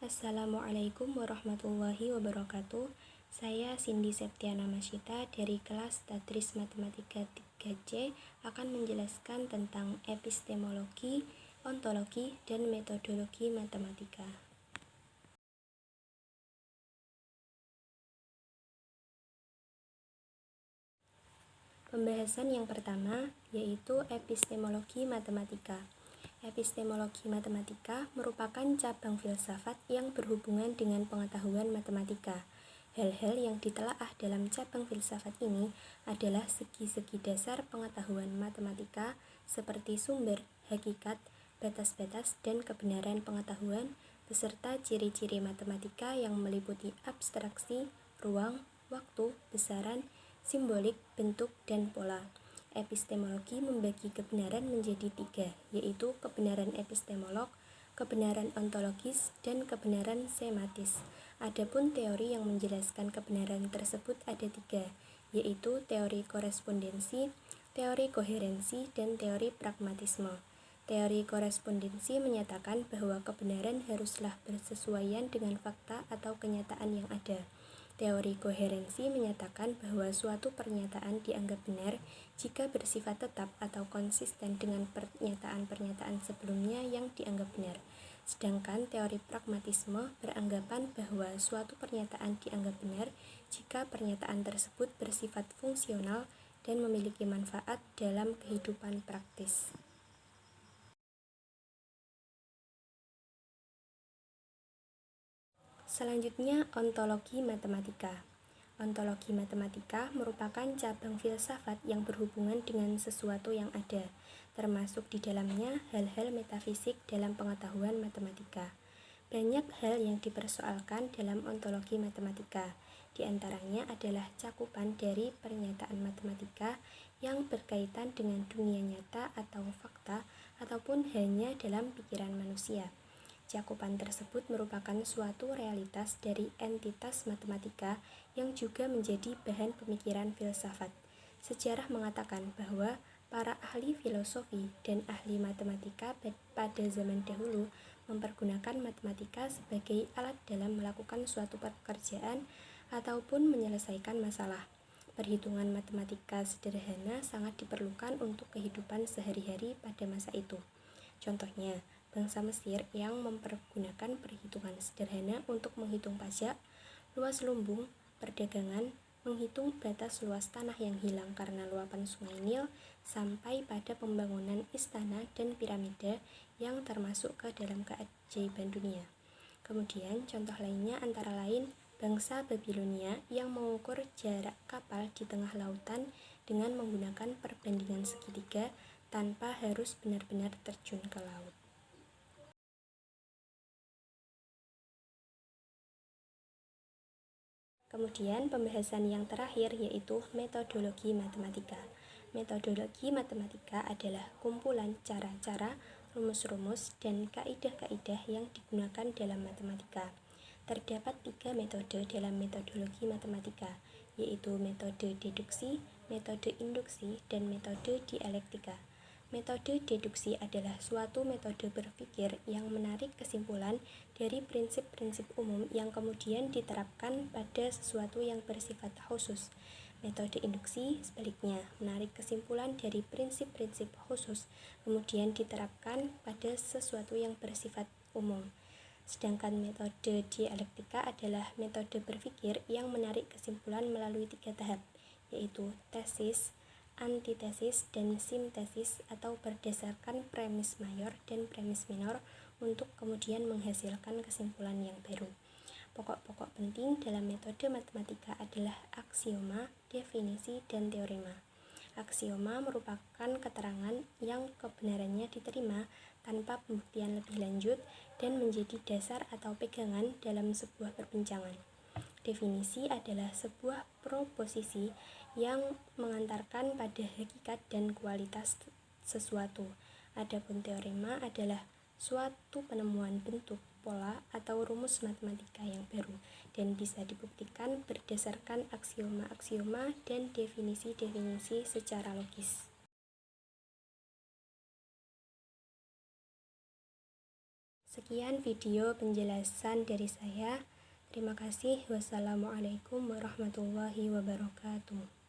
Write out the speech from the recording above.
Assalamualaikum warahmatullahi wabarakatuh. Saya Cindy Septiana Masyita dari kelas Tadris Matematika 3C akan menjelaskan tentang epistemologi, ontologi, dan metodologi matematika. Pembahasan yang pertama yaitu epistemologi matematika. Epistemologi matematika merupakan cabang filsafat yang berhubungan dengan pengetahuan matematika. Hal-hal yang ditelaah dalam cabang filsafat ini adalah segi-segi dasar pengetahuan matematika seperti sumber, hakikat, batas-batas, dan kebenaran pengetahuan, beserta ciri-ciri matematika yang meliputi abstraksi, ruang, waktu, besaran, simbolik, bentuk, dan pola. Epistemologi membagi kebenaran menjadi tiga, yaitu kebenaran epistemolog, kebenaran ontologis, dan kebenaran sematis. Adapun teori yang menjelaskan kebenaran tersebut ada tiga, yaitu teori korespondensi, teori koherensi, dan teori pragmatisme. Teori korespondensi menyatakan bahwa kebenaran haruslah bersesuaian dengan fakta atau kenyataan yang ada. Teori koherensi menyatakan bahwa suatu pernyataan dianggap benar jika bersifat tetap atau konsisten dengan pernyataan-pernyataan sebelumnya yang dianggap benar. Sedangkan teori pragmatisme beranggapan bahwa suatu pernyataan dianggap benar jika pernyataan tersebut bersifat fungsional dan memiliki manfaat dalam kehidupan praktis. Selanjutnya, ontologi matematika. Ontologi matematika merupakan cabang filsafat yang berhubungan dengan sesuatu yang ada, termasuk di dalamnya hal-hal metafisik dalam pengetahuan matematika. Banyak hal yang dipersoalkan dalam ontologi matematika, di antaranya adalah cakupan dari pernyataan matematika yang berkaitan dengan dunia nyata atau fakta, ataupun hanya dalam pikiran manusia. Cakupan tersebut merupakan suatu realitas dari entitas matematika yang juga menjadi bahan pemikiran filsafat. Sejarah mengatakan bahwa para ahli filosofi dan ahli matematika pada zaman dahulu mempergunakan matematika sebagai alat dalam melakukan suatu pekerjaan ataupun menyelesaikan masalah. Perhitungan matematika sederhana sangat diperlukan untuk kehidupan sehari-hari pada masa itu. Contohnya, bangsa Mesir yang mempergunakan perhitungan sederhana untuk menghitung pajak, luas lumbung, perdagangan, menghitung batas luas tanah yang hilang karena luapan sungai Nil, sampai pada pembangunan istana dan piramida yang termasuk ke dalam keajaiban dunia. Kemudian contoh lainnya antara lain bangsa Babilonia yang mengukur jarak kapal di tengah lautan dengan menggunakan perbandingan segitiga tanpa harus benar-benar terjun ke laut. Kemudian pembahasan yang terakhir yaitu metodologi matematika. Metodologi matematika adalah kumpulan cara-cara, rumus-rumus, dan kaidah-kaidah yang digunakan dalam matematika. Terdapat tiga metode dalam metodologi matematika, yaitu metode deduksi, metode induksi, dan metode dialektika. Metode deduksi adalah suatu metode berpikir yang menarik kesimpulan dari prinsip-prinsip umum yang kemudian diterapkan pada sesuatu yang bersifat khusus. Metode induksi, sebaliknya, menarik kesimpulan dari prinsip-prinsip khusus, kemudian diterapkan pada sesuatu yang bersifat umum. Sedangkan metode dialektika adalah metode berpikir yang menarik kesimpulan melalui tiga tahap, yaitu tesis, antitesis, dan sintesis atau berdasarkan premis mayor dan premis minor untuk kemudian menghasilkan kesimpulan yang baru. Pokok-pokok penting dalam metode matematika adalah aksioma, definisi, dan teorema. Aksioma merupakan keterangan yang kebenarannya diterima tanpa pembuktian lebih lanjut dan menjadi dasar atau pegangan dalam sebuah perbincangan. Definisi adalah sebuah proposisi yang mengantarkan pada hakikat dan kualitas sesuatu. Adapun teorema adalah suatu penemuan bentuk, pola, atau rumus matematika yang baru dan bisa dibuktikan berdasarkan aksioma-aksioma dan definisi-definisi secara logis. Sekian video penjelasan dari saya. Terima kasih. Wassalamualaikum warahmatullahi wabarakatuh.